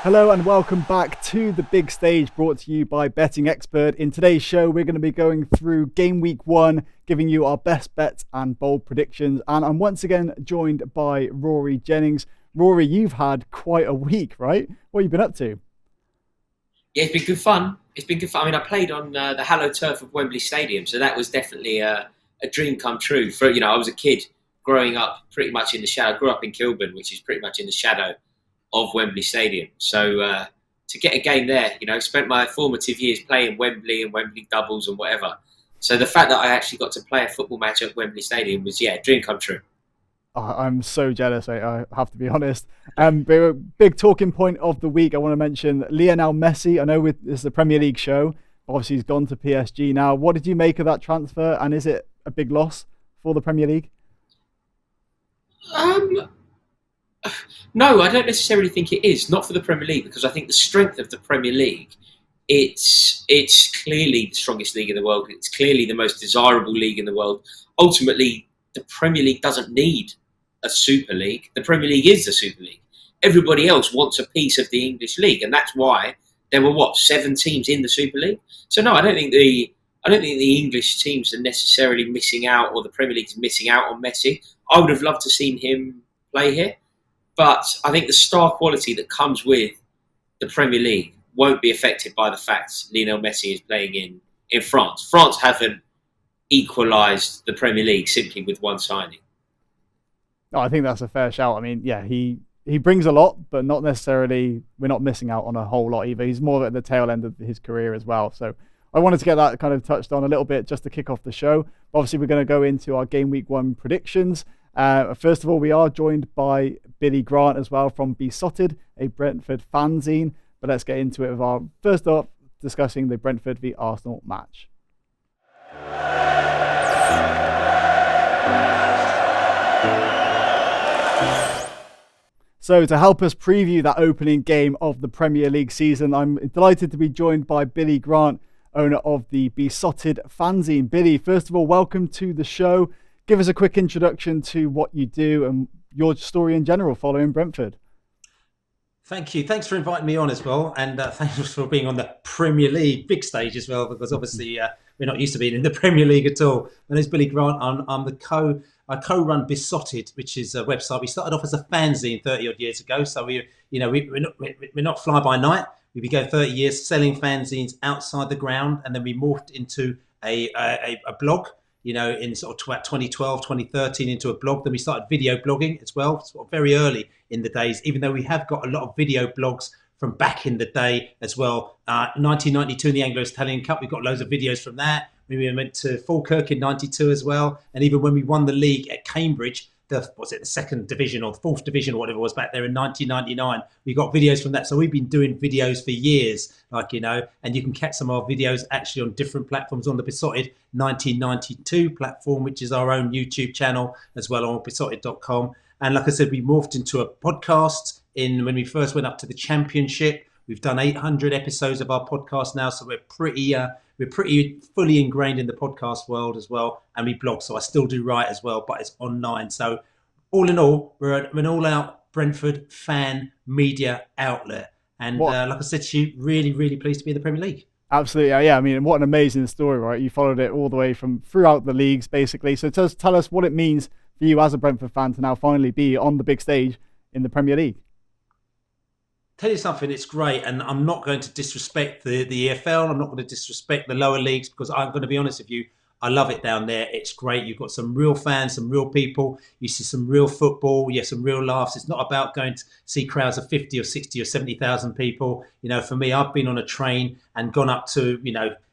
Hello and welcome back to The Big Stage, brought to you by Betting Expert. In today's show, we're going to be going through Game Week 1, giving you our best bets and bold predictions. And I'm once again joined by Rory Jennings. Rory, you've had quite a week, right? What have you been up to? Yeah, it's been good fun. I mean, I played on the hallowed turf of Wembley Stadium, so that was definitely a dream come true. I was a kid growing up pretty much in the shadow. I grew up in Kilburn, which is pretty much in the shadow of Wembley Stadium. So to get a game there, spent my formative years playing Wembley and Wembley doubles and whatever. So the fact that I actually got to play a football match at Wembley Stadium was, dream come true. Oh, I'm so jealous, mate. I have to be honest. Big talking point of the week, I want to mention Lionel Messi. I know this is a Premier League show. Obviously, he's gone to PSG now. What did you make of that transfer? And is it a big loss for the Premier League? No, I don't necessarily think it is. Not for the Premier League, because I think the strength of the Premier League, it's clearly the strongest league in the world. It's clearly the most desirable league in the world. Ultimately, the Premier League doesn't need a Super League. The Premier League is the Super League. Everybody else wants a piece of the English league, and that's why there were 7 teams in the Super League. So no, I don't think the English teams are necessarily missing out, or the Premier League is missing out on Messi. I would have loved to seen him play here. But I think the star quality that comes with the Premier League won't be affected by the fact Lionel Messi is playing in France. France haven't equalised the Premier League simply with one signing. No, I think that's a fair shout. I mean, he brings a lot, but not necessarily, we're not missing out on a whole lot either. He's more at the tail end of his career as well. So I wanted to get that kind of touched on a little bit just to kick off the show. Obviously, we're going to go into our Game Week 1 predictions. First of all, we are joined by Billy Grant as well from Besotted, a Brentford fanzine. But let's get into it first up, discussing the Brentford v Arsenal match. So to help us preview that opening game of the Premier League season, I'm delighted to be joined by Billy Grant, owner of the Besotted fanzine. Billy, first of all, welcome to the show. Give us a quick introduction to what you do and your story in general following Brentford. Thank you. Thanks for inviting me on as well. And thanks for being on the Premier League big stage as well, because obviously we're not used to being in the Premier League at all. My name's Billy Grant. I co-run Besotted, which is a website. We started off as a fanzine 30 odd years ago. So we're not fly by night. We've been going 30 years selling fanzines outside the ground. And then we morphed into a blog, in sort of 2012, 2013 into a blog. Then we started video blogging as well, sort of very early in the days, even though we have got a lot of video blogs from back in the day as well. 1992 in the Anglo-Italian Cup, we've got loads of videos from that. We went to Falkirk in 92 as well. And even when we won the league at Cambridge, the second division or the fourth division or whatever it was back there in 1999, we got videos from that. So we've been doing videos for years, and you can catch some of our videos actually on different platforms on the Besotted 1992 platform, which is our own YouTube channel as well on besotted.com. And like I said, we morphed into a podcast when we first went up to the Championship. We've done 800 episodes of our podcast now, so we're pretty fully ingrained in the podcast world as well, and we blog. So I still do write as well, but it's online. So all in all, we're an all-out Brentford fan media outlet. And like I said to you, really, really pleased to be in the Premier League. Absolutely, yeah. I mean, what an amazing story, right? You followed it all the way from throughout the leagues, basically. So tell us what it means for you as a Brentford fan to now finally be on the big stage in the Premier League. Tell you something, it's great, and I'm not going to disrespect the EFL. I'm not going to disrespect the lower leagues, because I'm going to be honest with you, I love it down there. It's great. You've got some real fans, some real people. You see some real football. You have some real laughs. It's not about going to see crowds of 50 or 60 or 70,000 people. For me, I've been on a train and gone up to,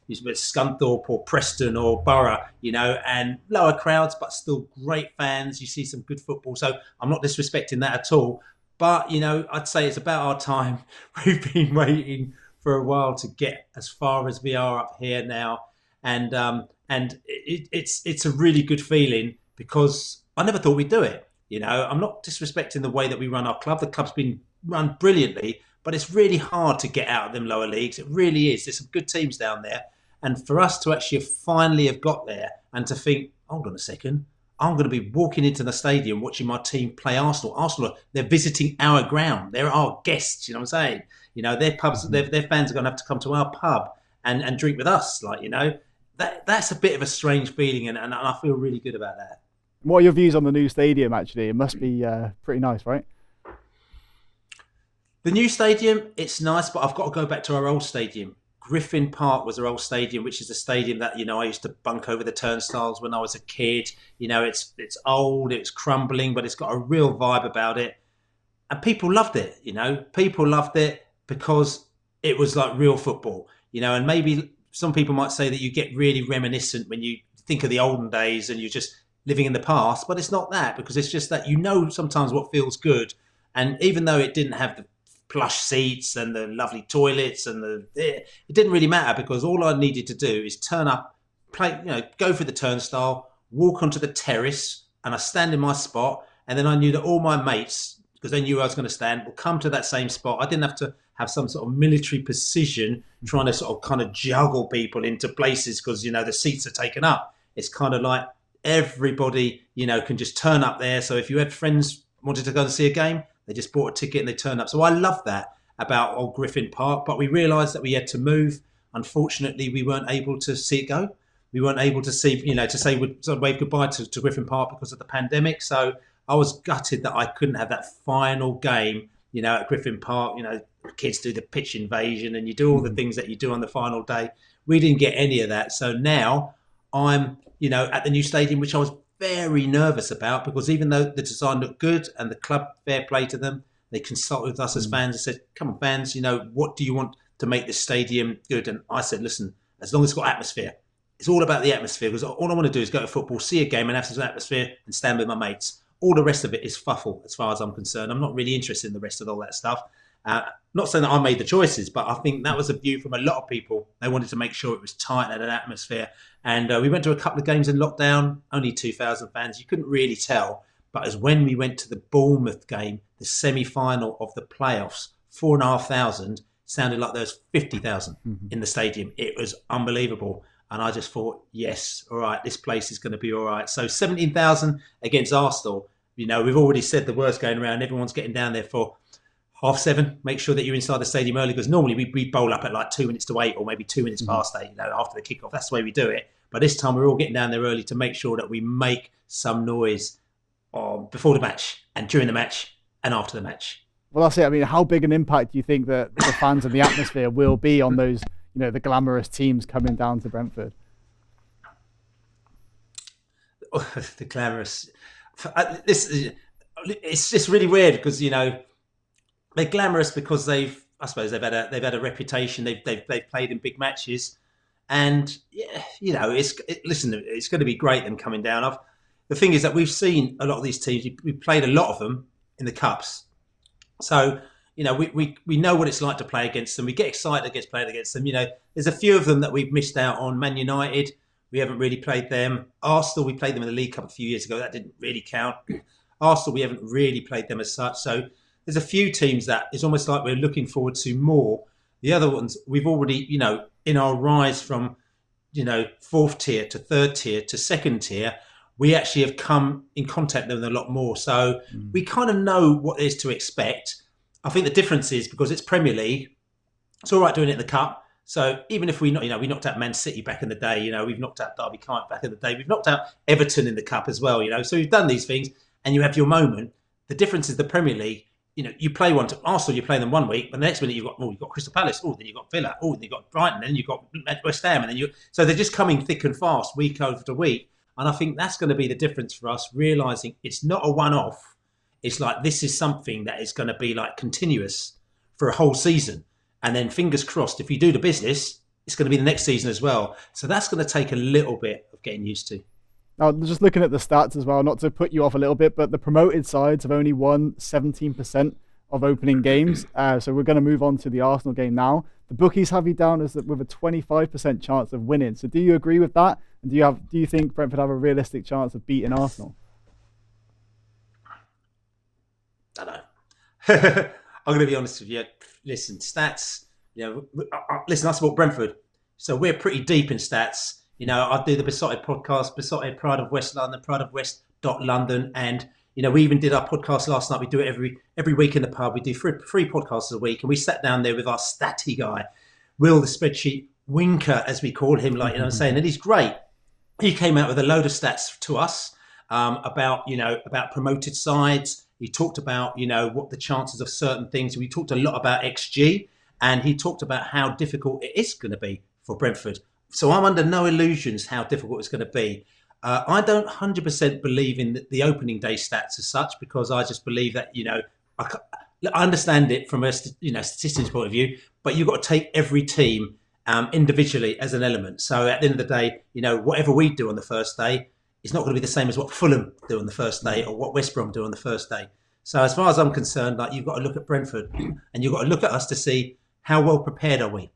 Scunthorpe or Preston or Borough, and lower crowds, but still great fans. You see some good football. So I'm not disrespecting that at all. But, I'd say it's about our time. We've been waiting for a while to get as far as we are up here now. And it's a really good feeling, because I never thought we'd do it. I'm not disrespecting the way that we run our club. The club's been run brilliantly, but it's really hard to get out of them lower leagues. It really is. There's some good teams down there. And for us to actually finally have got there and to think, hold on a second, I'm going to be walking into the stadium watching my team play Arsenal. Arsenal, they're visiting our ground. They're our guests, you know what I'm saying? Their pubs, their fans are going to have to come to our pub and drink with us. That's a bit of a strange feeling, and I feel really good about that. What are your views on the new stadium, actually? It must be pretty nice, right? The new stadium, it's nice, but I've got to go back to our old stadium. Griffin Park was our old stadium, which is a stadium that, I used to bunk over the turnstiles when I was a kid. It's old, it's crumbling, but it's got a real vibe about it. And people loved it, People loved it because it was like real football, and maybe some people might say that you get really reminiscent when you think of the olden days and you're just living in the past, but it's not that, because it's just that sometimes what feels good. And even though it didn't have the plush seats and the lovely toilets and it didn't really matter, because all I needed to do is turn up, go for the turnstile, walk onto the terrace, and I stand in my spot, and then I knew that all my mates, because they knew I was going to stand, will come to that same spot. I didn't have to have some sort of military precision trying to sort of kind of juggle people into places because, the seats are taken up. It's kind of like everybody, can just turn up there. So if you had friends wanted to go and see a game, they just bought a ticket and they turned up. So I love that about old Griffin Park, but we realised that we had to move. Unfortunately, we weren't able to see it go. We weren't able to see, to say we'd wave goodbye to Griffin Park because of the pandemic. So I was gutted that I couldn't have that final game, at Griffin Park. Kids do the pitch invasion and you do all the things that you do on the final day. We didn't get any of that. So now I'm, at the new stadium, which I was very nervous about, because even though the design looked good and the club, fair play to them, they consulted with us as fans and said, come on fans, what do you want to make this stadium good? And I said, listen, as long as it's got atmosphere, it's all about the atmosphere, because all I want to do is go to football, see a game and have some atmosphere and stand with my mates. All the rest of it is fuffle as far as I'm concerned. I'm not really interested in the rest of all that stuff. Not saying that I made the choices, but I think that was a view from a lot of people. They wanted to make sure it was tight and had an atmosphere. And we went to a couple of games in lockdown, only 2,000 fans. You couldn't really tell. But as when we went to the Bournemouth game, the semi-final of the playoffs, 4,500, sounded like there was 50,000 in the stadium. It was unbelievable. And I just thought, yes, all right, this place is going to be all right. So 17,000 against Arsenal. We've already said the word's going around. Everyone's getting down there for 7:30. Make sure that you're inside the stadium early, because normally we bowl up at like 2 minutes to 8 or maybe 2 minutes past 8, after the kickoff. That's the way we do it. But this time we're all getting down there early to make sure that we make some noise before the match and during the match and after the match. Well, that's it. I mean, how big an impact do you think that the fans and the atmosphere will be on those, the glamorous teams coming down to Brentford? The glamorous. It's just really weird because, they're glamorous because they've had a reputation. They've played in big matches, and it's going to be great them coming down. The thing is that we've seen a lot of these teams. We've played a lot of them in the cups, so we know what it's like to play against them. We get excited playing against them. There's a few of them that we've missed out on. Man United, we haven't really played them. Arsenal, we played them in the League Cup a few years ago. That didn't really count. Arsenal, we haven't really played them as such. So there's a few teams that it's almost like we're looking forward to more. The other ones, we've already, in our rise from, fourth tier to third tier to second tier, we actually have come in contact with them a lot more. So we kind of know what is to expect. I think the difference is because it's Premier League, it's all right doing it in the Cup. So even if we knocked out Man City back in the day, we've knocked out Derby County back in the day, we've knocked out Everton in the Cup as well, So we've done these things and you have your moment. The difference is the Premier League, you play one to Arsenal, you play them 1 week, but the next minute you've got Crystal Palace, then you've got Villa, then you've got Brighton, then you've got West Ham, and then so they're just coming thick and fast week after week. And I think that's going to be the difference for us, realising it's not a one-off. It's like this is something that is going to be like continuous for a whole season. And then fingers crossed, if you do the business, it's going to be the next season as well. So that's going to take a little bit of getting used to. Now, just looking at the stats as well, not to put you off a little bit, but the promoted sides have only won 17% of opening games. So we're going to move on to the Arsenal game now. The bookies have you down as with a 25% chance of winning. So do you agree with that? And do you think Brentford have a realistic chance of beating Arsenal? I don't know. I'm going to be honest with you. Listen, stats. Listen, I support Brentford, so we're pretty deep in stats. I do the Besotted podcast, Besotted Pride of West London, Pride of West London, and We even did our podcast last night. We do it every week in the pub. We do three podcasts a week, and we sat down there with our statty guy, Will the spreadsheet winker, as we call him, like, I'm saying, and he's great. He came out with a load of stats to us about promoted sides. He talked about, what the chances of certain things. We talked a lot about XG, and he talked about how difficult it is going to be for Brentford. So I'm under no illusions how difficult it's going to be. I don't 100% believe in the opening day stats as such, because I just believe that, I understand it from a statistics point of view, but you've got to take every team individually as an element. So at the end of the day, whatever we do on the first day, it's not going to be the same as what Fulham do on the first day or what West Brom do on the first day. So as far as I'm concerned, like, you've got to look at Brentford and you've got to look at us to see how well prepared are we.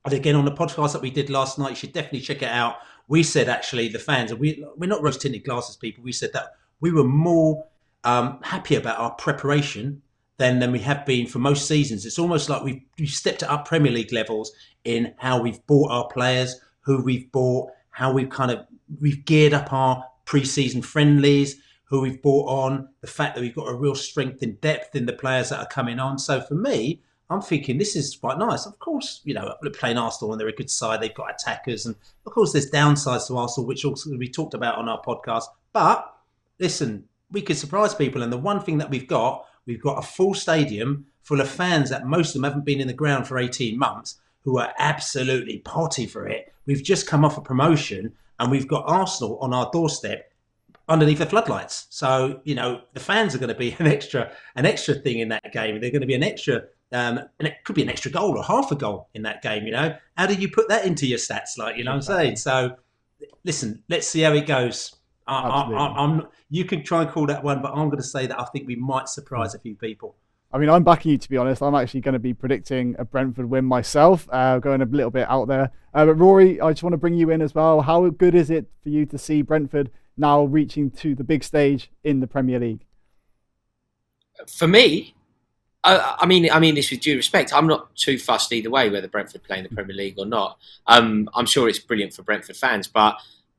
And again, on the podcast that we did last night, you should definitely check it out. We said, actually, the fans, and we're not rose-tinted glasses people, we said that we were more happy about our preparation than we have been for most seasons. It's almost like we've stepped it up Premier League levels in how we've bought our players, who we've bought, how we've geared up our pre-season friendlies, who we've bought on, the fact that we've got a real strength in depth in the players that are coming on. So for me, I'm thinking this is quite nice. Of course, playing Arsenal and they're a good side. They've got attackers. And of course, there's downsides to Arsenal, which also we talked about on our podcast. But listen, we could surprise people. And the one thing that we've got a full stadium full of fans that most of them haven't been in the ground for 18 months, who are absolutely potty for it. We've just come off a promotion and we've got Arsenal on our doorstep underneath the floodlights. So, the fans are going to be an extra thing in that game. They're going to be an extra, and it could be an extra goal or half a goal in that game, How do you put that into your stats? Like, I'm saying? So, listen, let's see how it goes. You can try and call that one, but I'm going to say that I think we might surprise a few people. I mean, I'm backing you, to be honest. I'm actually going to be predicting a Brentford win myself, going a little bit out there. But Rory, I just want to bring you in as well. How good is it for you to see Brentford now reaching to the big stage in the Premier League? For me, I mean this with due respect. I'm not too fussed either way whether Brentford play in the Premier League or not. I'm sure it's brilliant for Brentford fans, but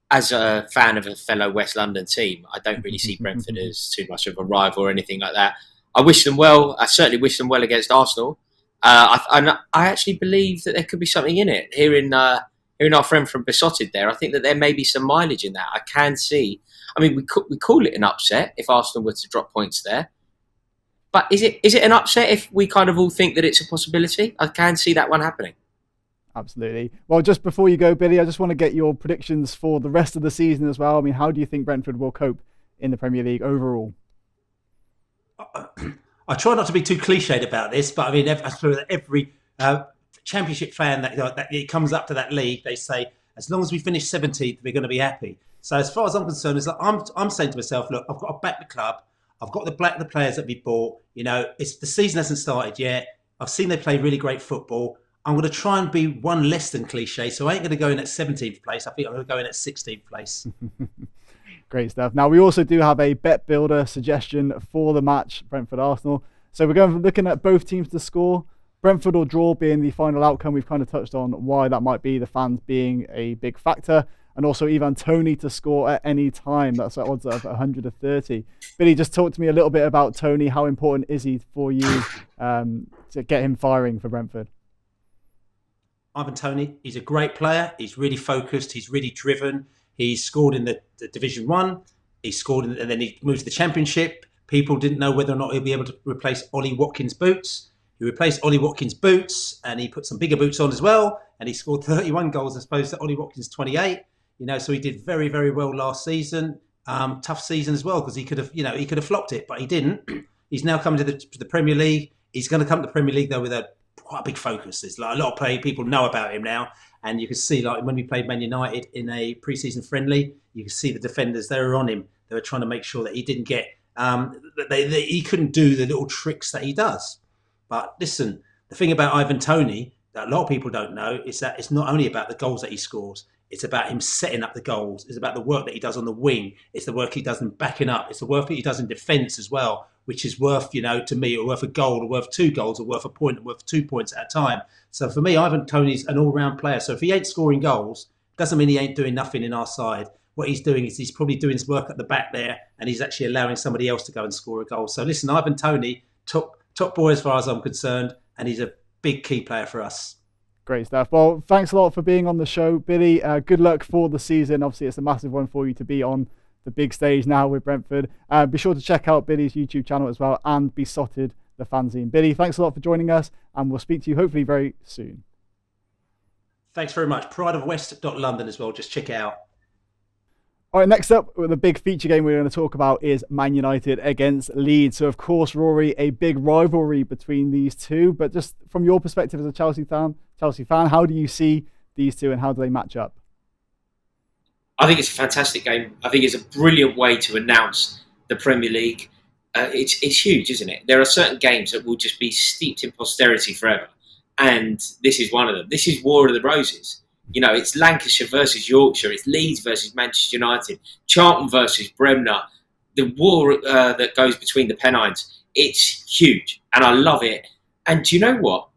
as a fan of a fellow West London team, I don't really see Brentford as too much of a rival or anything like that. I wish them well. I certainly wish them well against Arsenal. I actually believe that there could be something in it. Hearing our friend from Besotted there, I think that there may be some mileage in that. I can see. I mean, we call it an upset if Arsenal were to drop points there. But is it an upset if we kind of all think that it's a possibility? I can see that one happening. Absolutely. Well, just before you go, Billy, I just want to get your predictions for the rest of the season as well. I mean, how do you think Brentford will cope in the Premier League overall? I try not to be too cliched about this, but I mean, every Championship fan that it comes up to that league, they say, as long as we finish 17th, we're going to be happy. So as far as I'm concerned, it's like I'm saying to myself, look, I've got to back the club. I've got the players that we bought. It's the season hasn't started yet. I've seen they play really great football. I'm going to try and be one less than cliche. So I ain't going to go in at 17th place. I think I'm going to go in at 16th place. Great stuff. Now, we also do have a bet builder suggestion for the match, Brentford-Arsenal. So we're going from looking at both teams to score. Brentford or draw being the final outcome. We've kind of touched on why that might be, the fans being a big factor. And also Ivan Toney to score at any time. That's at odds of 130. Billy, just talk to me a little bit about Toney. How important is he for you to get him firing for Brentford? Ivan Toney, he's a great player. He's really focused. He's really driven. He's scored in the Division 1. He scored and then he moved to the Championship. People didn't know whether or not he'll be able to replace Ollie Watkins' boots. He replaced Ollie Watkins' boots and he put some bigger boots on as well. And he scored 31 goals as opposed to Ollie Watkins' 28. So he did very, very well last season. Tough season as well because he could have flopped it, but he didn't. He's now coming to the Premier League. He's going to come to the Premier League though with quite a big focus. There's like a lot of people know about him now, and you can see like when we played Man United in a pre-season friendly, you can see the defenders, they were on him. They were trying to make sure that he didn't get he couldn't do the little tricks that he does. But listen, the thing about Ivan Toney that a lot of people don't know is that it's not only about the goals that he scores. It's about him setting up the goals. It's about the work that he does on the wing. It's the work he does in backing up. It's the work that he does in defence as well, which is worth, to me, or worth a goal, or worth 2 goals, or worth a point, or worth 2 points at a time. So for me, Ivan Toney's an all-round player. So if he ain't scoring goals, doesn't mean he ain't doing nothing in our side. what he's doing is he's probably doing his work at the back there, and he's actually allowing somebody else to go and score a goal. So listen, Ivan Toney, top boy as far as I'm concerned, and he's a big key player for us. Great stuff. Well, thanks a lot for being on the show, Billy. Good luck for the season. Obviously, it's a massive one for you to be on the big stage now with Brentford. Be sure to check out Billy's YouTube channel as well, and be Besotted the fanzine. Billy, thanks a lot for joining us, and we'll speak to you hopefully very soon. Thanks very much. prideofwest.london as well. Just check it out. All right, next up, the big feature game we're going to talk about is Man United against Leeds. So, of course, Rory, a big rivalry between these two. But just from your perspective as a Chelsea fan, how do you see these two and how do they match up? I think it's a fantastic game. I think it's a brilliant way to announce the Premier League. It's huge, isn't it? There are certain games that will just be steeped in posterity forever. And this is one of them. This is War of the Roses. You know, it's Lancashire versus Yorkshire. It's Leeds versus Manchester United. Charlton versus Bremner. The war that goes between the Pennines. It's huge. And I love it. And do you know what?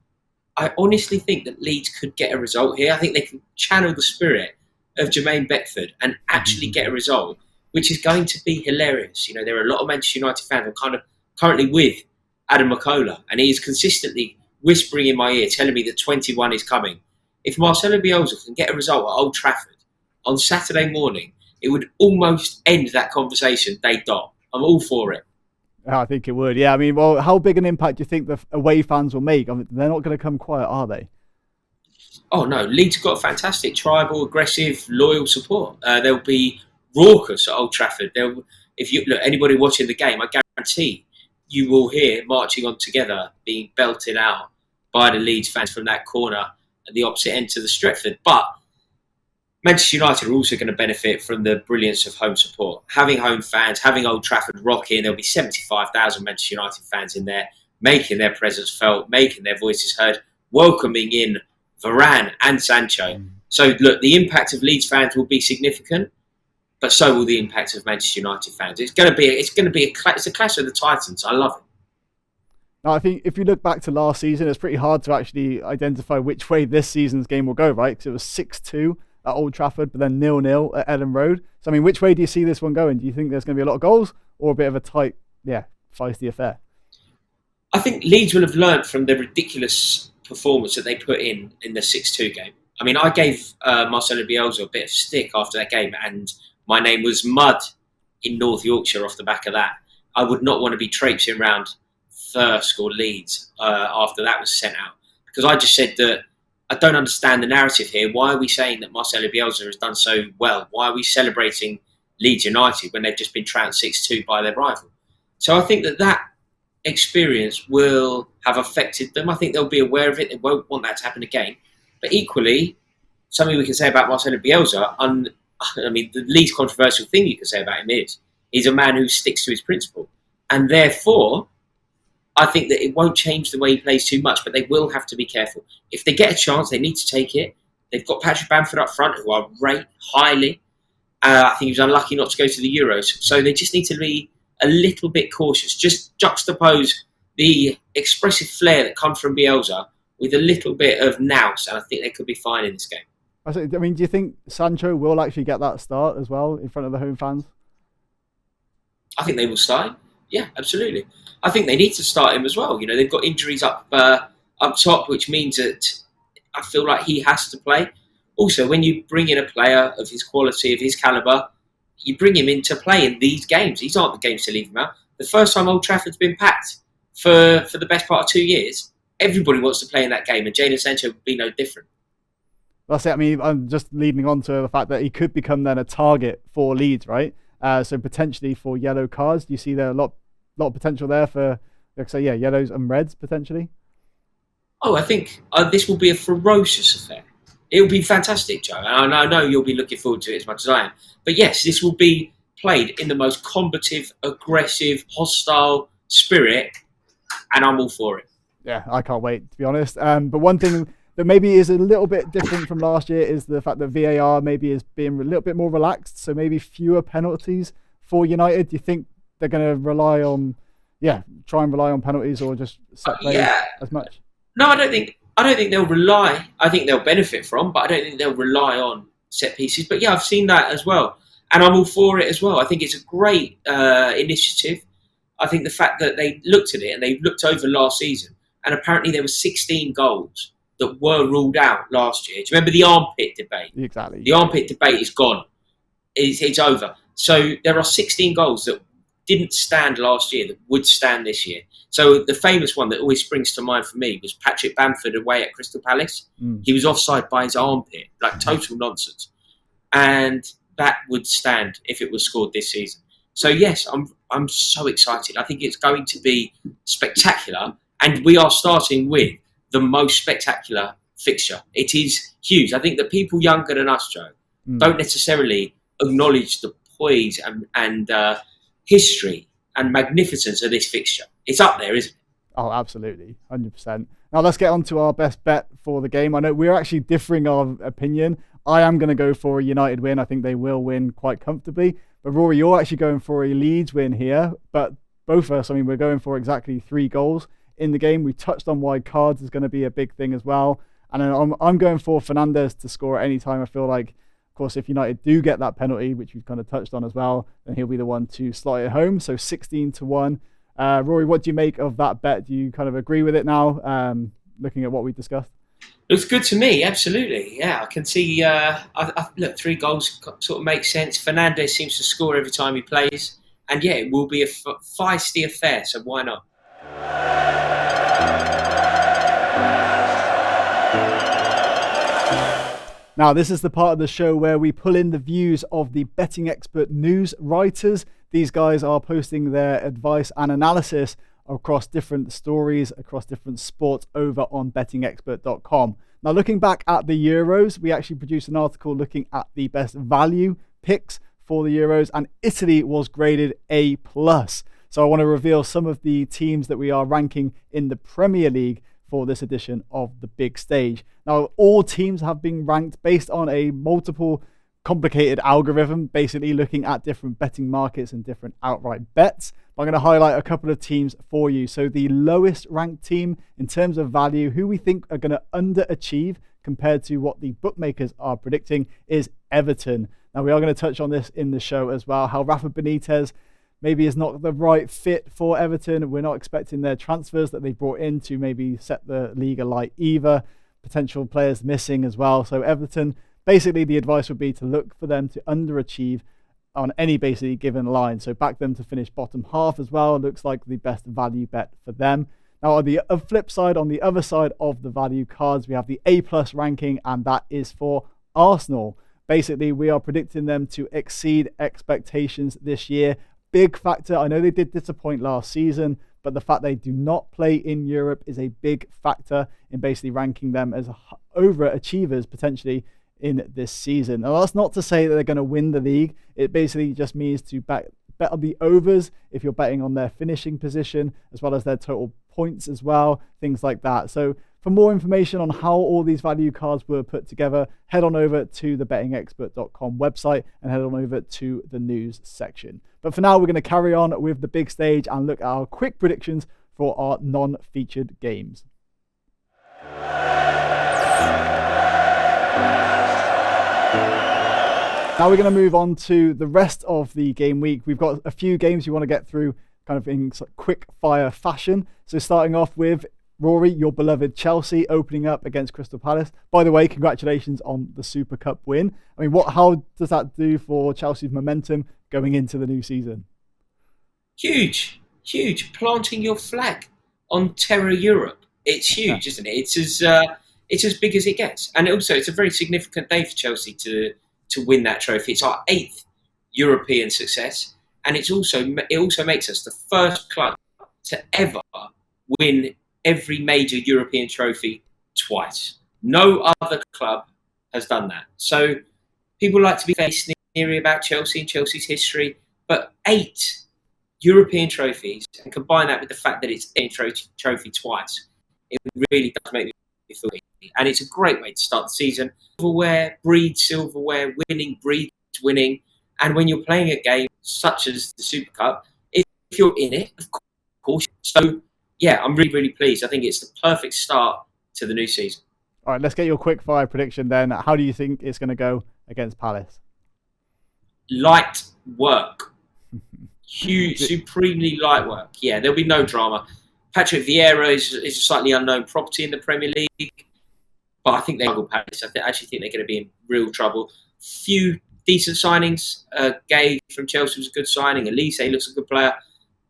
I honestly think that Leeds could get a result here. I think they can channel the spirit of Jermaine Beckford and actually get a result, which is going to be hilarious. You know, there are a lot of Manchester United fans who are kind of currently with Adam McCullough, and he is consistently whispering in my ear, telling me that 21 is coming. If Marcelo Bielsa can get a result at Old Trafford on Saturday morning, it would almost end that conversation day dot. I'm all for it. I think it would, yeah. I mean, well, how big an impact do you think the away fans will make? I mean, they're not going to come quiet, are they? Oh, no. Leeds have got fantastic, tribal, aggressive, loyal support. They'll be raucous at Old Trafford. If you look, anybody watching the game, I guarantee you will hear marching on together being belted out by the Leeds fans from that corner at the opposite end to the Stretford. But Manchester United are also going to benefit from the brilliance of home support. Having home fans, having Old Trafford rocking, there'll be 75,000 Manchester United fans in there, making their presence felt, making their voices heard, welcoming in Varane and Sancho. So, look, the impact of Leeds fans will be significant, but so will the impact of Manchester United fans. It's a clash of the Titans. I love it. Now, I think if you look back to last season, it's pretty hard to actually identify which way this season's game will go, right? Because it was 6-2 at Old Trafford, but then 0-0 at Ellen Road. So, I mean, which way do you see this one going? Do you think there's going to be a lot of goals or a bit of a tight, feisty affair? I think Leeds will have learnt from the ridiculous performance that they put in the 6-2 game. I mean, I gave Marcelo Bielsa a bit of stick after that game, and my name was Mud in North Yorkshire off the back of that. I would not want to be traipsing around Thirsk or Leeds after that was sent out, because I just said that I don't understand the narrative here. Why are we saying that Marcelo Bielsa has done so well? Why are we celebrating Leeds United when they've just been trounced 6-2 by their rival? So I think that experience will have affected them. I think they'll be aware of it. They won't want that to happen again. But equally, something we can say about Marcelo Bielsa, the least controversial thing you can say about him is he's a man who sticks to his principle. And therefore, I think that it won't change the way he plays too much, but they will have to be careful. If they get a chance, they need to take it. They've got Patrick Bamford up front, who I rate highly. I think he was unlucky not to go to the Euros. So they just need to be a little bit cautious. Just juxtapose the expressive flair that comes from Bielsa with a little bit of nous, and I think they could be fine in this game. I mean, do you think Sancho will actually get that start as well in front of the home fans? I think they will start him. Yeah, absolutely. I think they need to start him as well. You know, they've got injuries up top, which means that I feel like he has to play. Also, when you bring in a player of his quality, of his calibre, you bring him in to play in these games. These aren't the games to leave him out. The first time Old Trafford's been packed for the best part of 2 years, everybody wants to play in that game, and Jadon Sancho would be no different. That's it. I mean, I'm just leading on to the fact that he could become then a target for Leeds, right? So potentially for yellow cards. Do you see there a lot of potential there for, yellows and reds potentially? Oh, I think this will be a ferocious affair. It will be fantastic, Joe. And I know you'll be looking forward to it as much as I am. But yes, this will be played in the most combative, aggressive, hostile spirit, and I'm all for it. Yeah, I can't wait, to be honest. But one thing that maybe is a little bit different from last year is the fact that VAR maybe is being a little bit more relaxed, so maybe fewer penalties for United. Do you think they're going to rely on penalties or just set plays as much? No, I don't think they'll rely. I think they'll benefit from, but I don't think they'll rely on set pieces. But yeah, I've seen that as well. And I'm all for it as well. I think it's a great initiative. I think the fact that they looked at it and they looked over last season, and apparently there were 16 goals that were ruled out last year. Do you remember the armpit debate? Exactly. The armpit debate is gone. It's over. So there are 16 goals that didn't stand last year that would stand this year. So the famous one that always springs to mind for me was Patrick Bamford away at Crystal Palace. He was offside by his armpit, like total nonsense. And that would stand if it was scored this season. So yes, I'm so excited. I think it's going to be spectacular, and we are starting with the most spectacular fixture. It is huge. I think that people younger than us, Joe, don't necessarily acknowledge the poise and history and magnificence of this fixture. It's up there, isn't it? Oh, absolutely, 100%. Now let's get on to our best bet for the game. I know we're actually differing our opinion. I am going to go for a United win. I think they will win quite comfortably. But Rory, you're actually going for a Leeds win here. But both of us, I mean, we're going for exactly 3 goals in the game. We touched on why cards is going to be a big thing as well. And I'm going for Fernandes to score at any time. I feel like, of course, if United do get that penalty, which we've kind of touched on as well, then he'll be the one to slot it home. So 16-1. Rory, what do you make of that bet? Do you kind of agree with it now, looking at what we discussed? Looks good to me, absolutely. Yeah, I can see. Look, 3 goals sort of makes sense. Fernandes seems to score every time he plays, and yeah, it will be a feisty affair. So why not? Now, this is the part of the show where we pull in the views of the betting expert news writers. These guys are posting their advice and analysis across different stories, across different sports over on bettingexpert.com. Now, looking back at the Euros, we actually produced an article looking at the best value picks for the Euros, and Italy was graded A+. So I want to reveal some of the teams that we are ranking in the Premier League for this edition of the big stage. Now, all teams have been ranked based on a multiple complicated algorithm, basically looking at different betting markets and different outright bets. But I'm going to highlight a couple of teams for you. So the lowest ranked team in terms of value, who we think are going to underachieve compared to what the bookmakers are predicting, is Everton. Now, we are going to touch on this in the show as well, how Rafa Benitez maybe is not the right fit for Everton. We're not expecting their transfers that they brought in to maybe set the league alight either. Potential players missing as well. So Everton, basically the advice would be to look for them to underachieve on any basically given line. So back them to finish bottom half as well. Looks like the best value bet for them. Now on the flip side, on the other side of the value cards, we have the A+ ranking, and that is for Arsenal. Basically, we are predicting them to exceed expectations this year. Big factor. I know they did disappoint last season, but the fact they do not play in Europe is a big factor in basically ranking them as overachievers potentially in this season. Now, that's not to say that they're going to win the league. It basically just means to bet on the overs if you're betting on their finishing position, as well as their total points as well, things like that. So for more information on how all these value cards were put together, head on over to the bettingexpert.com website and head on over to the news section. But for now, we're going to carry on with the big stage and look at our quick predictions for our non-featured games. Now we're going to move on to the rest of the game week. We've got a few games we want to get through kind of in quick fire fashion. So starting off with Rory, your beloved Chelsea opening up against Crystal Palace. By the way, congratulations on the Super Cup win. I mean, how does that do for Chelsea's momentum going into the new season? Huge. Planting your flag on Terra Europe. It's huge, isn't it? It's as big as it gets. And also, it's a very significant day for Chelsea to win that trophy. It's our 8th European success. And it also makes us the first club to ever win every major European trophy twice. No other club has done that. So people like to be very sneery about Chelsea and Chelsea's history, but 8 European trophies, and combine that with the fact that it's a trophy twice, it really does make me feel good. And it's a great way to start the season. Silverware breeds silverware, winning breeds winning. And when you're playing a game such as the Super Cup, if you're in it, of course. So yeah, I'm really, really pleased. I think it's the perfect start to the new season. All right, let's get your quick fire prediction then. How do you think it's going to go against Palace? light work. Huge, supremely light work. Yeah, there'll be no drama. Patrick Vieira is a slightly unknown property in the Premier League, but I think they will Palace. I actually think they're going to be in real trouble. Few decent signings. Gay from Chelsea was a good signing. Elise looks a good player,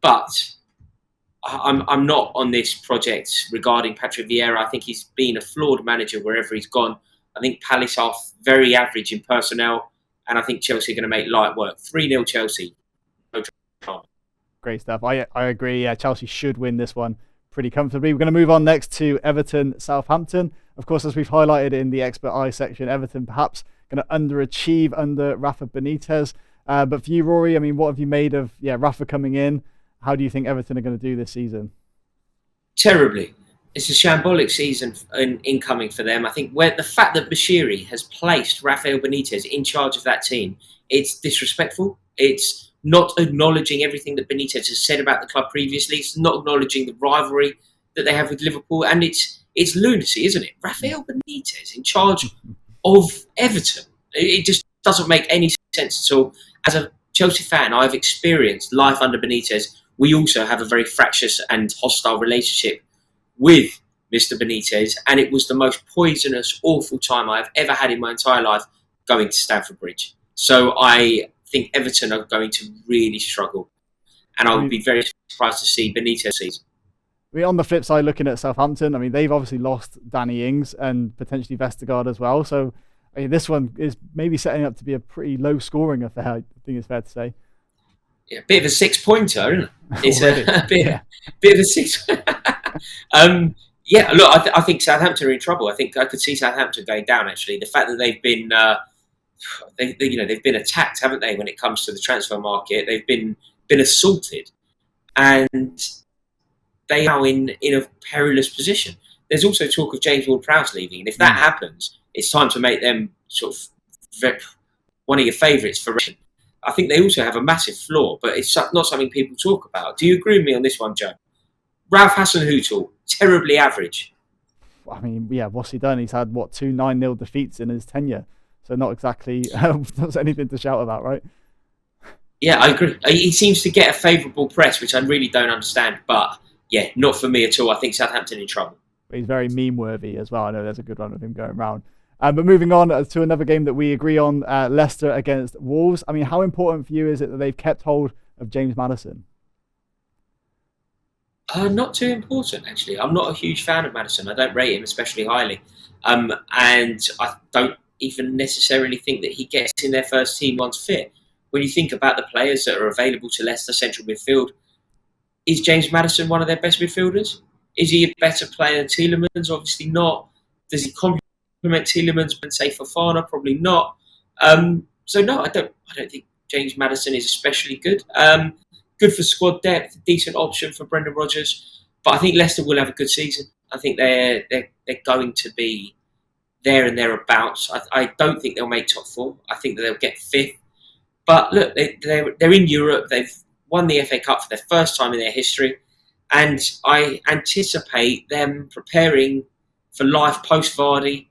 but I'm not on this project regarding Patrick Vieira. I think he's been a flawed manager wherever he's gone. I think Palace are very average in personnel, and I think Chelsea are going to make light work. 3-0 Chelsea. No drama. Great stuff. I agree. Yeah, Chelsea should win this one pretty comfortably. We're going to move on next to Everton, Southampton. Of course, as we've highlighted in the Expert Eye section, Everton perhaps going to underachieve under Rafa Benitez. But for you, Rory, I mean, what have you made of Rafa coming in? How do you think Everton are going to do this season? Terribly. It's a shambolic season incoming for them. I think the fact that Bashiri has placed Rafael Benitez in charge of that team, it's disrespectful. It's not acknowledging everything that Benitez has said about the club previously. It's not acknowledging the rivalry that they have with Liverpool. And it's lunacy, isn't it? Rafael Benitez in charge of Everton. It just doesn't make any sense at all. As a Chelsea fan, I've experienced life under Benitez. We also have a very fractious and hostile relationship with Mr. Benitez. And it was the most poisonous, awful time I've ever had in my entire life going to Stamford Bridge. So I think Everton are going to really struggle. And I would be very surprised to see Benitez season. I mean, on the flip side, looking at Southampton, I mean, they've obviously lost Danny Ings and potentially Vestergaard as well. So I mean, this one is maybe setting up to be a pretty low-scoring affair, I think it's fair to say. Yeah, a bit of a six-pointer, isn't it? It's a bit of a six. Yeah, look, I think Southampton are in trouble. I think I could see Southampton going down, actually. The fact that they've been... they've been attacked, haven't they? When it comes to the transfer market, they've been assaulted, and they are in a perilous position. There's also talk of James Ward-Prowse leaving, and if that happens, it's time to make them sort of one of your favourites for. I think they also have a massive flaw, but it's not something people talk about. Do you agree with me on this one, Joe? Ralph Hasenhüttl, terribly average. I mean, yeah, what's he done? He's had 2 9-0 defeats in his tenure. So not exactly that's anything to shout about, right? Yeah, I agree. He seems to get a favourable press, which I really don't understand. But yeah, not for me at all. I think Southampton in trouble. But he's very meme-worthy as well. I know there's a good one of him going around. But moving on to another game that we agree on, Leicester against Wolves. I mean, how important for you is it that they've kept hold of James Maddison? Not too important, actually. I'm not a huge fan of Maddison. I don't rate him especially highly. And I don't even necessarily think that he gets in their first team once fit. When you think about the players that are available to Leicester central midfield, is James Maddison one of their best midfielders? Is he a better player than Tielemans? Obviously not. Does he complement Tielemans and say Fofana? Probably not. So no, I don't think James Maddison is especially good. Good for squad depth, decent option for Brendan Rodgers. But I think Leicester will have a good season. I think they're going to be there and thereabouts. I don't think they'll make top 4. I think that they'll get 5th. But look, they're in Europe. They've won the FA Cup for their first time in their history. And I anticipate them preparing for life post-Vardy,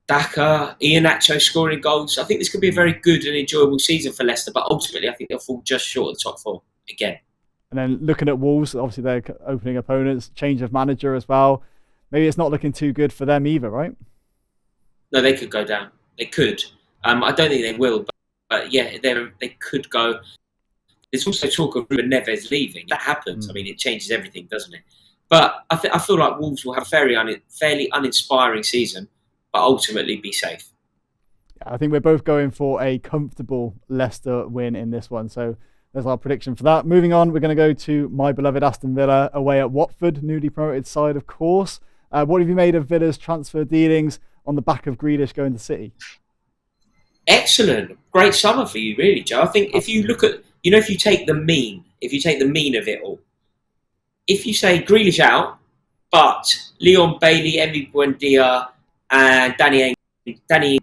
Daka, Iheanacho scoring goals. I think this could be a very good and enjoyable season for Leicester. But ultimately, I think they'll fall just short of the top 4 again. And then looking at Wolves, obviously they're opening opponents, change of manager as well. Maybe it's not looking too good for them either, right? No, they could go down. They could. I don't think they will, but yeah, they could go. There's also talk of Ruben Neves leaving. That happens. I mean, it changes everything, doesn't it? But I feel like Wolves will have a fairly uninspiring season, but ultimately be safe. I think we're both going for a comfortable Leicester win in this one. So there's our prediction for that. Moving on, we're going to go to my beloved Aston Villa away at Watford, newly promoted side, of course. What have you made of Villa's transfer dealings on the back of Grealish going to City? Excellent. Great summer for you, really, Joe. I think if you look at, if you take the mean of it all, if you say Grealish out, but Leon Bailey, Emi Buendia, and Danny,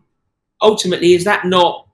ultimately, is that not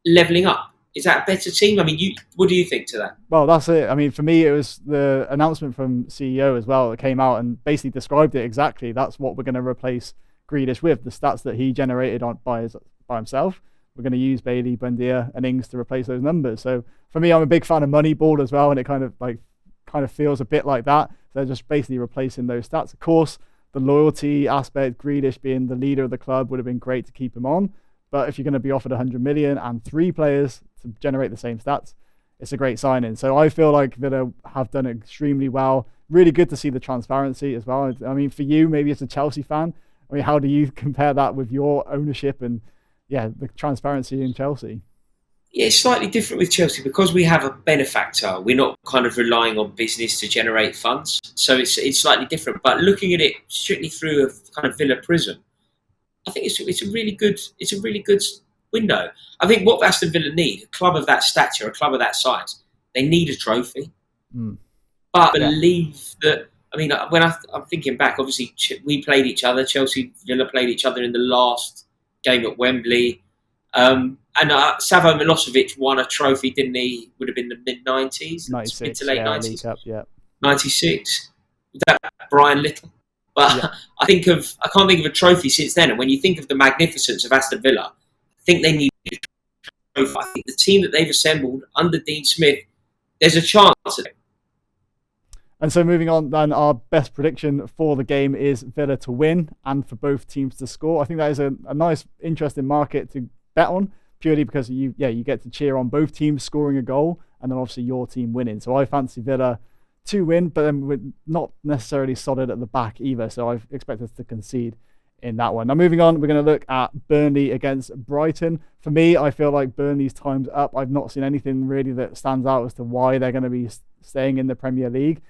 levelling up? Is that a better team? I mean, what do you think to that? Well, that's it. I mean, for me, it was the announcement from CEO as well that came out and basically described it exactly. That's what we're going to replace Grealish with. The stats that he generated by himself, we're going to use Bailey, Buendia, and Ings to replace those numbers. So for me, I'm a big fan of Moneyball as well, and it kind of feels a bit like that. They're just basically replacing those stats. Of course, the loyalty aspect, Grealish being the leader of the club, would have been great to keep him on. But if you're going to be offered 100 million and 3 players to generate the same stats, it's a great signing. So I feel like Villa have done extremely well. Really good to see the transparency as well. I mean, for you, maybe as a Chelsea fan, I mean, how do you compare that with your ownership and, the transparency in Chelsea? Yeah, it's slightly different with Chelsea because we have a benefactor. We're not kind of relying on business to generate funds. So it's slightly different. But looking at it strictly through a kind of Villa prism, I think it's a really good window. I think what Aston Villa need, a club of that stature, a club of that size, they need a trophy. But I believe that, I mean, when I'm thinking back, obviously we played each other, Chelsea, Villa played each other in the last game at Wembley. And Savo Milosevic won a trophy, didn't he? Would have been the mid-90s, mid to late 90s. Cup, 96. Was that Brian Little? But I can't think of a trophy since then. And when you think of the magnificence of Aston Villa, I think they need a trophy. I think the team that they've assembled under Dean Smith, there's a chance of it. And so moving on, then our best prediction for the game is Villa to win and for both teams to score. I think that is a nice, interesting market to bet on, purely because you get to cheer on both teams scoring a goal and then obviously your team winning. So I fancy Villa to win, but then we're not necessarily solid at the back either. So I expect us to concede in that one. Now moving on, we're going to look at Burnley against Brighton. For me, I feel like Burnley's time's up. I've not seen anything really that stands out as to why they're going to be staying in the Premier League.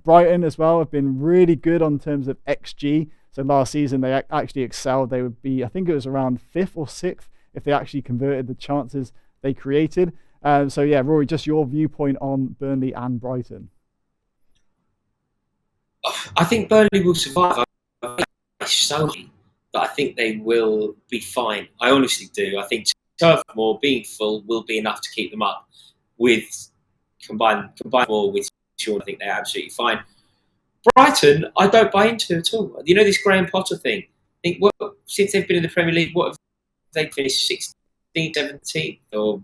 Brighton as well have been really good on terms of XG. So last season they actually excelled. They would be, I think it was around 5th or 6th if they actually converted the chances they created. Rory, just your viewpoint on Burnley and Brighton. I think Burnley will survive. Solely, but I think they will be fine. I honestly do. I think Turf Moor being full will be enough to keep them up. With combined more with Sean, I think they're absolutely fine. Brighton, I don't buy into at all. You know this Graham Potter thing. I think since they've been in the Premier League, what have they finished 16th, 17th, or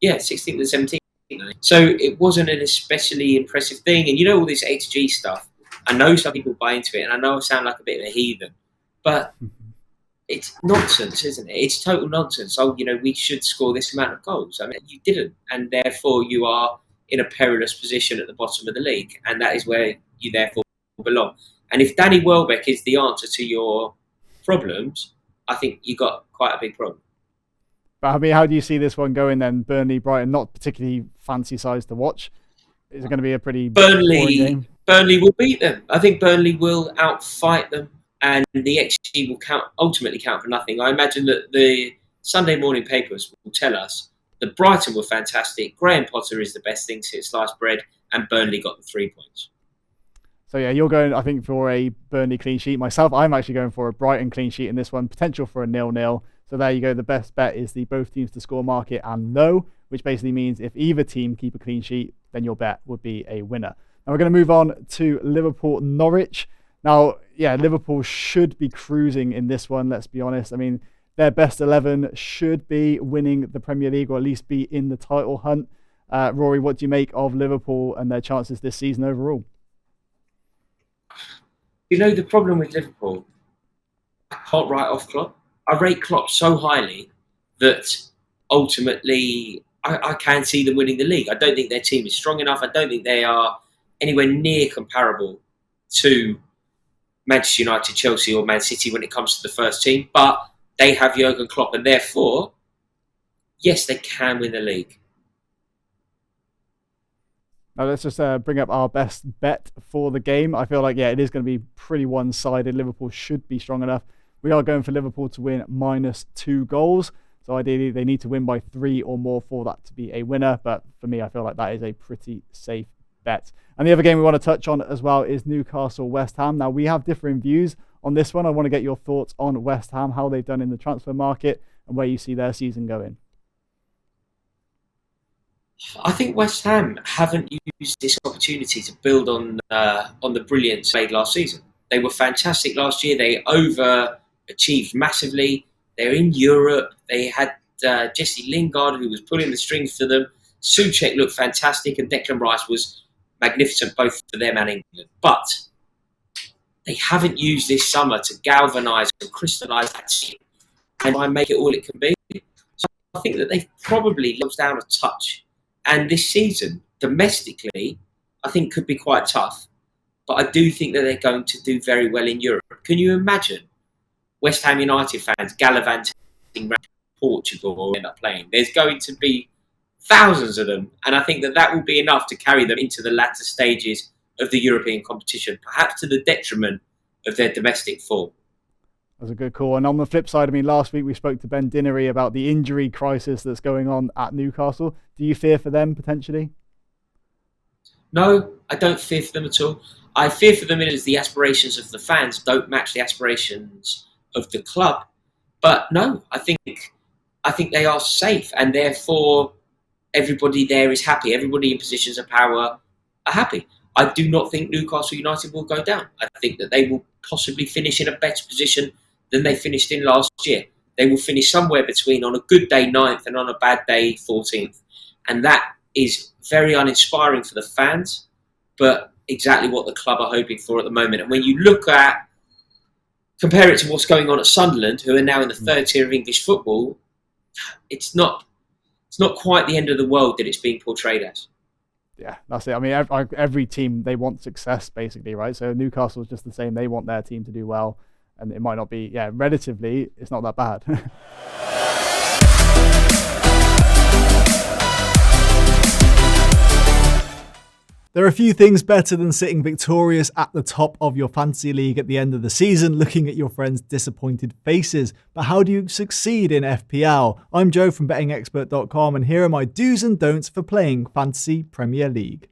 16th and 17th. So it wasn't an especially impressive thing. And you know all this XG stuff. I know some people buy into it, and I know I sound like a bit of a heathen, but it's nonsense, isn't it? It's total nonsense. Oh, we should score this amount of goals. I mean, you didn't, and therefore you are in a perilous position at the bottom of the league, and that is where you therefore belong. And if Danny Welbeck is the answer to your problems, I think you got quite a big problem. But I mean, how do you see this one going then? Burnley, Brighton, not particularly fancy size to watch. Is it going to be a pretty boring game? Burnley will beat them. I think Burnley will outfight them, and the XG will ultimately count for nothing. I imagine that the Sunday morning papers will tell us that Brighton were fantastic, Graham Potter is the best thing since sliced bread, and Burnley got the 3 points. So you're going, I think, for a Burnley clean sheet. Myself, I'm actually going for a Brighton clean sheet in this one, potential for a 0-0. So there you go. The best bet is the both teams to score market and no, which basically means if either team keep a clean sheet, then your bet would be a winner. Now we're going to move on to Liverpool-Norwich. Now, Liverpool should be cruising in this one, let's be honest. I mean, their best 11 should be winning the Premier League or at least be in the title hunt. Rory, what do you make of Liverpool and their chances this season overall? The problem with Liverpool, I can't write off Klopp. I rate Klopp so highly that ultimately I can see them winning the league. I don't think their team is strong enough. I don't think they are anywhere near comparable to Manchester United, Chelsea or Man City when it comes to the first team. But they have Jurgen Klopp, and therefore, yes, they can win the league. Now let's just bring up our best bet for the game. I feel like, it is going to be pretty one-sided. Liverpool should be strong enough. We are going for Liverpool to win -2 goals. So ideally, they need to win by 3 or more for that to be a winner. But for me, I feel like that is a pretty safe bet. And the other game we want to touch on as well is Newcastle-West Ham. Now, we have differing views on this one. I want to get your thoughts on West Ham, how they've done in the transfer market, and where you see their season going. I think West Ham haven't used this opportunity to build on the brilliance made last season. They were fantastic last year. They overachieved massively. They're in Europe. They had Jesse Lingard, who was pulling the strings for them. Souček looked fantastic, and Declan Rice was magnificent, both for them and England. But they haven't used this summer to galvanise and crystallise that team and try and make it all it can be. So I think that they've probably lost down a touch. And this season, domestically, I think could be quite tough. But I do think that they're going to do very well in Europe. Can you imagine West Ham United fans gallivanting around Portugal or end up playing? There's going to be thousands of them. And I think that that will be enough to carry them into the latter stages of the European competition, perhaps to the detriment of their domestic form. That's a good call. And on the flip side, I mean, last week we spoke to Ben Dinnery about the injury crisis that's going on at Newcastle. Do you fear for them potentially? No, I don't fear for them at all. I fear for them as the aspirations of the fans don't match the aspirations of the club. But no, I think they are safe, and therefore everybody there is happy. Everybody in positions of power are happy. I do not think Newcastle United will go down. I think that they will possibly finish in a better position than they finished in last year. They will finish somewhere between, on a good day, 9th, and on a bad day, 14th. And that is very uninspiring for the fans, but exactly what the club are hoping for at the moment. And when you compare it to what's going on at Sunderland, who are now in the third tier of English football, it's not quite the end of the world that it's being portrayed as. Yeah, that's it. I mean, every team, they want success, basically, right? So Newcastle is just the same. They want their team to do well, and it might not be, relatively, it's not that bad. There are a few things better than sitting victorious at the top of your fantasy league at the end of the season, looking at your friends' disappointed faces. But how do you succeed in FPL? I'm Joe from bettingexpert.com, and here are my do's and don'ts for playing Fantasy Premier League.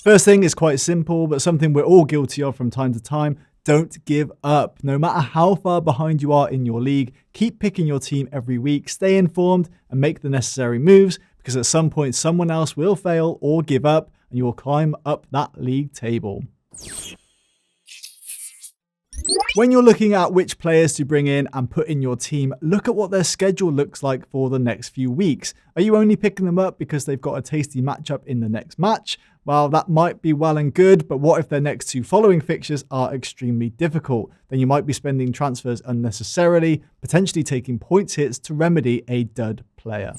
First thing is quite simple, but something we're all guilty of from time to time. Don't give up. No matter how far behind you are in your league, keep picking your team every week, stay informed, and make the necessary moves, because at some point someone else will fail or give up, and you will climb up that league table. When you're looking at which players to bring in and put in your team, look at what their schedule looks like for the next few weeks. Are you only picking them up because they've got a tasty matchup in the next match? Well, that might be well and good, but what if their next two following fixtures are extremely difficult? Then you might be spending transfers unnecessarily, potentially taking points hits to remedy a dud player.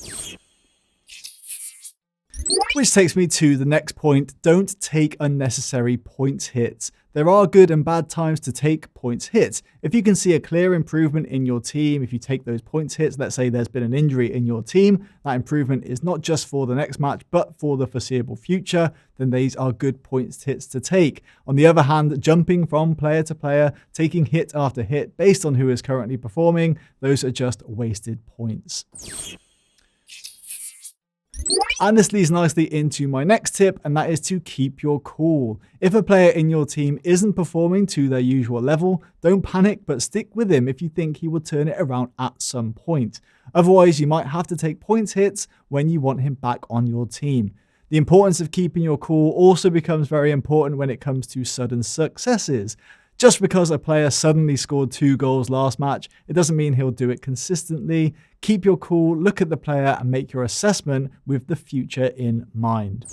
Which takes me to the next point. Don't take unnecessary points hits. There are good and bad times to take points hits. If you can see a clear improvement in your team, if you take those points hits, let's say there's been an injury in your team, that improvement is not just for the next match, but for the foreseeable future, then these are good points hits to take. On the other hand, jumping from player to player, taking hit after hit based on who is currently performing, those are just wasted points. And this leads nicely into my next tip, and that is to keep your cool. If a player in your team isn't performing to their usual level, don't panic, but stick with him if you think he will turn it around at some point. Otherwise, you might have to take points hits when you want him back on your team. The importance of keeping your cool also becomes very important when it comes to sudden successes. Just because a player suddenly scored 2 goals last match, it doesn't mean he'll do it consistently. Keep your cool, look at the player, and make your assessment with the future in mind.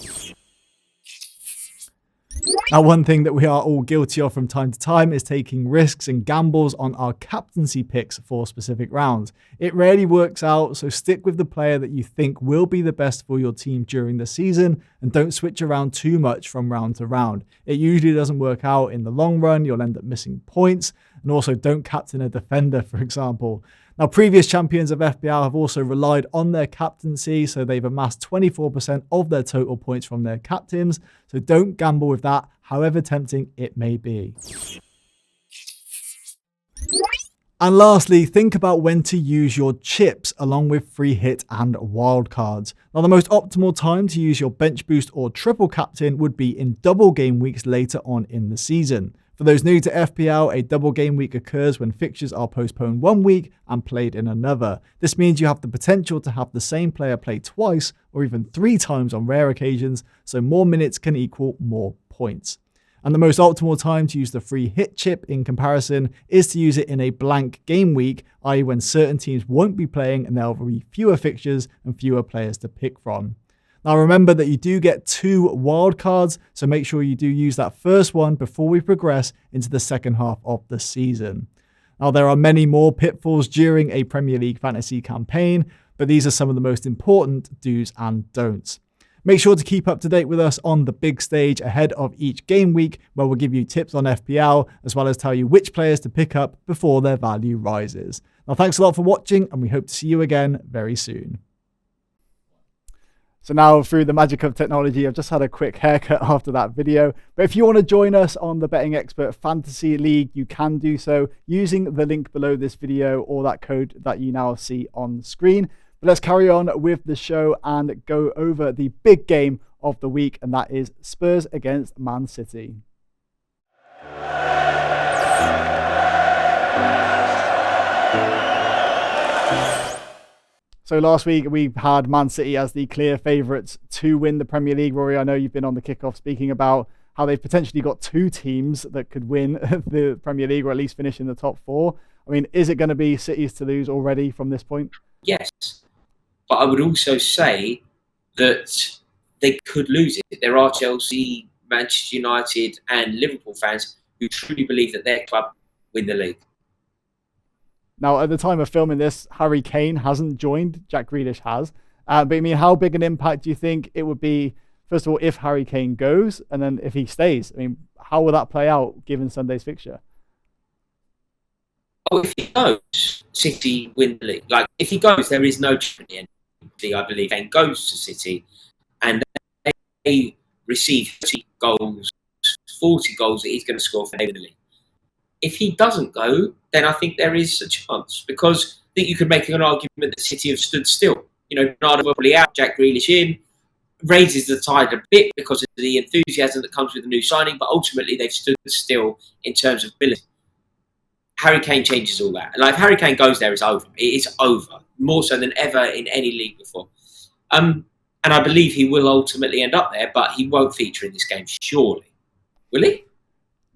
Now, one thing that we are all guilty of from time to time is taking risks and gambles on our captaincy picks for specific rounds. It rarely works out, so stick with the player that you think will be the best for your team during the season, and don't switch around too much from round to round. It usually doesn't work out in the long run. You'll end up missing points. And also, don't captain a defender, for example. Now, previous champions of FPL have also relied on their captaincy, so they've amassed 24% of their total points from their captains. So don't gamble with that, however tempting it may be. And lastly, think about when to use your chips along with free hit and wildcards. Now, the most optimal time to use your bench boost or triple captain would be in double game weeks later on in the season. For those new to FPL, a double game week occurs when fixtures are postponed 1 week and played in another. This means you have the potential to have the same player play twice or even 3 times on rare occasions, so more minutes can equal more points. And the most optimal time to use the free hit chip in comparison is to use it in a blank game week, i.e. when certain teams won't be playing and there'll be fewer fixtures and fewer players to pick from. Now remember that you do get 2 wildcards, so make sure you do use that first one before we progress into the second half of the season. Now there are many more pitfalls during a Premier League fantasy campaign, but these are some of the most important do's and don'ts. Make sure to keep up to date with us on the big stage ahead of each game week, where we'll give you tips on FPL, as well as tell you which players to pick up before their value rises. Now, thanks a lot for watching, and we hope to see you again very soon. So now, through the magic of technology, I've just had a quick haircut after that video. But if you want to join us on the Betting Expert Fantasy League, you can do so using the link below this video or that code that you now see on screen. But let's carry on with the show and go over the big game of the week, and that is Spurs against Man City. So last week we had Man City as the clear favourites to win the Premier League. Rory, I know you've been on the kickoff speaking about how they've potentially got 2 teams that could win the Premier League, or at least finish in the top 4. I mean, is it going to be City's to lose already from this point? Yes. But I would also say that they could lose it. There are Chelsea, Manchester United and Liverpool fans who truly believe that their club win the league. Now, at the time of filming this, Harry Kane hasn't joined. Jack Grealish has. But I mean, how big an impact do you think it would be, first of all, if Harry Kane goes, and then if he stays? I mean, how will that play out given Sunday's fixture? Oh, if he goes, City win the league. Like, if he goes, there is no chance in the end. I believe Kane goes to City and they receive 40 goals that he's going to score for the league. If he doesn't go, then I think there is a chance, because I think you could make an argument that City have stood still. You know, Bernardo probably out, Jack Grealish in, raises the tide a bit because of the enthusiasm that comes with the new signing, but ultimately they've stood still in terms of ability. Harry Kane changes all that. Like, if Harry Kane goes there, it's over. It is over. More so than ever in any league before. And I believe he will ultimately end up there, but he won't feature in this game, surely. Will he?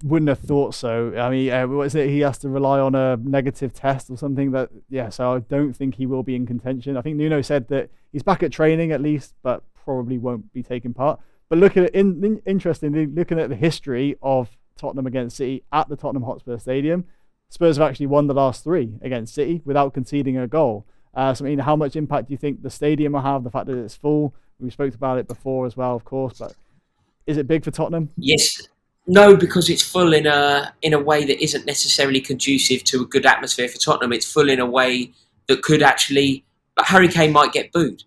Wouldn't have thought so. I mean, what is it? He has to rely on a negative test or something. So I don't think he will be in contention. I think Nuno said that he's back at training at least, but probably won't be taking part. But looking at interestingly, looking at the history of Tottenham against City at the Tottenham Hotspur Stadium, Spurs have actually won the last 3 against City without conceding a goal. So, I mean, how much impact do you think the stadium will have, the fact that it's full? We spoke about it before as well, of course, but is it big for Tottenham? Yes. No, because it's full in a way that isn't necessarily conducive to a good atmosphere for Tottenham. It's full in a way that could actually... Like, Harry Kane might get booed.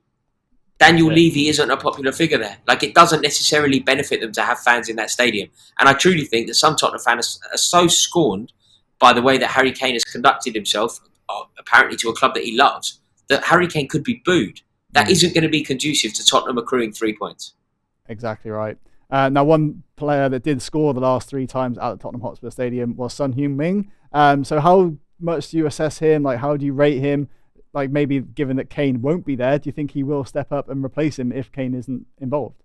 Daniel Levy isn't a popular figure there. Like, it doesn't necessarily benefit them to have fans in that stadium. And I truly think that some Tottenham fans are so scorned by the way that Harry Kane has conducted himself, apparently to a club that he loves, that Harry Kane could be booed. That isn't going to be conducive to Tottenham accruing 3 points. Exactly right. Now, one player that did score the last 3 times at the Tottenham Hotspur Stadium was Son Heung-min. So how much do you assess him? Like, how do you rate him? Like, maybe given that Kane won't be there, do you think he will step up and replace him if Kane isn't involved?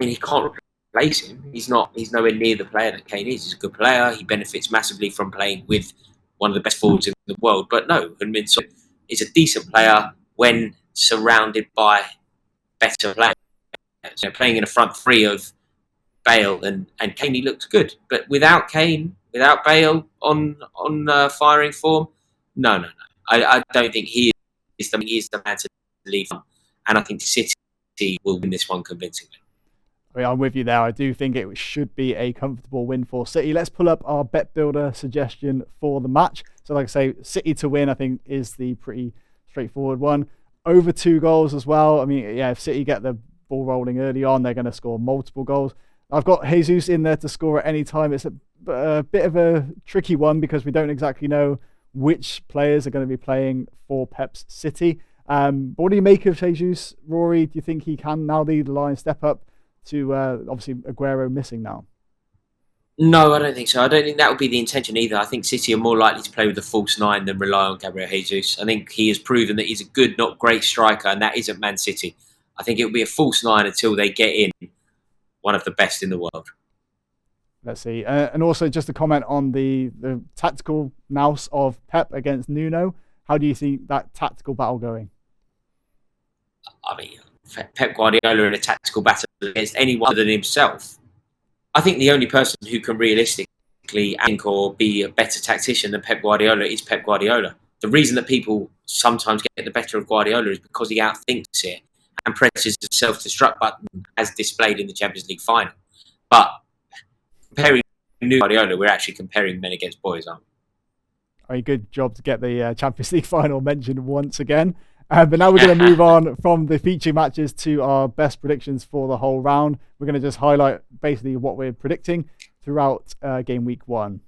I mean, he can't replace him. He's nowhere near the player that Kane is. He's a good player. He benefits massively from playing with one of the best forwards in the world. But no, Heung-min Son is a decent player when surrounded by better players. You know, playing in a front 3 of Bale and Kane, he looks good. But without Kane, without Bale on firing form, no. I don't think he is the man to lead. And I think City will win this one convincingly. I mean, I'm with you there. I do think it should be a comfortable win for City. Let's pull up our bet builder suggestion for the match. So like I say, City to win, I think, is the pretty straightforward one. Over 2 goals as well. I mean, yeah, if City get the ball rolling early on, they're going to score multiple goals. I've got Jesus in there to score at any time. It's a bit of a tricky one because we don't exactly know which players are going to be playing for Pep's City. But what do you make of Jesus, Rory? Do you think he can now lead the line, step up to obviously Aguero missing now? No, I don't think so. I don't think that would be the intention either. I think City are more likely to play with a false 9 than rely on Gabriel Jesus. I think he has proven that he's a good, not great striker, and that isn't Man City. I think it will be a false 9 until they get in one of the best in the world. Let's see. And also just a comment on the tactical nous of Pep against Nuno. How do you see that tactical battle going? I mean, Pep Guardiola in a tactical battle against anyone other than himself. I think the only person who can realistically think or be a better tactician than Pep Guardiola is Pep Guardiola. The reason that people sometimes get the better of Guardiola is because he outthinks it and presses the self-destruct button as displayed in the Champions League final. But comparing new Guardiola, we're actually comparing men against boys, aren't we? A good job to get the Champions League final mentioned once again. But now we're going to move on from the feature matches to our best predictions for the whole round. We're going to just highlight basically what we're predicting throughout game week 1.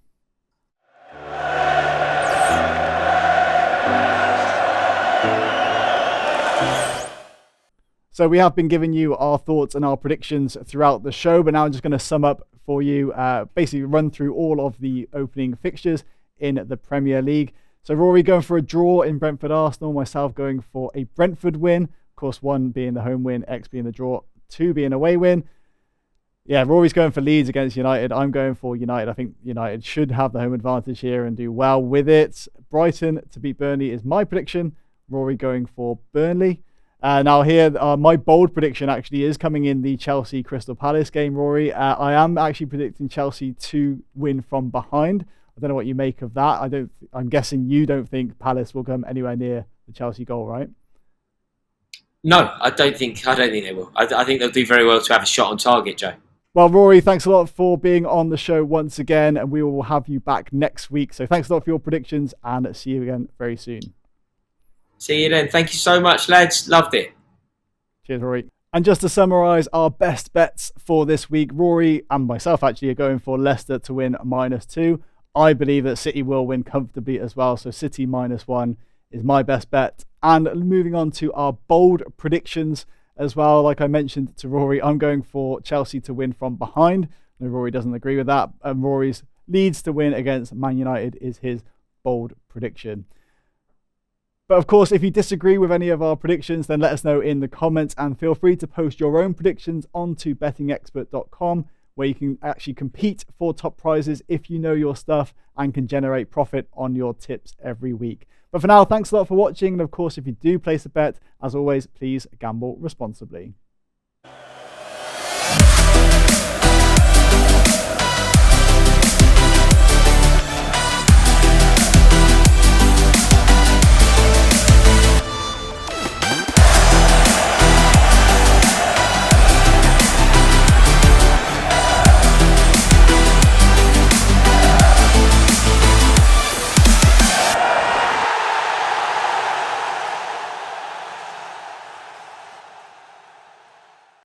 So we have been giving you our thoughts and our predictions throughout the show, but now I'm just going to sum up for you, basically run through all of the opening fixtures in the Premier League. So Rory going for a draw in Brentford Arsenal, myself going for a Brentford win, of course 1 being the home win, X being the draw, 2 being away win. Yeah, Rory's going for Leeds against United. I'm going for United. I think United should have the home advantage here and do well with it. Brighton to beat Burnley is my prediction. Rory going for Burnley. Now here, my bold prediction actually is coming in the Chelsea Crystal Palace game, Rory. I am actually predicting Chelsea to win from behind. I don't know what you make of that. I'm guessing you don't think Palace will come anywhere near the Chelsea goal, right? No, I don't think they will. I think they'll do very well to have a shot on target, Joe. Well, Rory, thanks a lot for being on the show once again, and we will have you back next week. So thanks a lot for your predictions, and see you again very soon. See you then. Thank you so much, lads. Loved it. Cheers, Rory. And just to summarise our best bets for this week, Rory and myself actually are going for Leicester to win -2. I believe that City will win comfortably as well. So City -1 is my best bet. And moving on to our bold predictions as well. Like I mentioned to Rory, I'm going for Chelsea to win from behind. No, Rory doesn't agree with that. And Rory's Leeds to win against Man United is his bold prediction. But of course, if you disagree with any of our predictions, then let us know in the comments, and feel free to post your own predictions onto bettingexpert.com, where you can actually compete for top prizes if you know your stuff and can generate profit on your tips every week. But for now, thanks a lot for watching. And of course, if you do place a bet, as always, please gamble responsibly.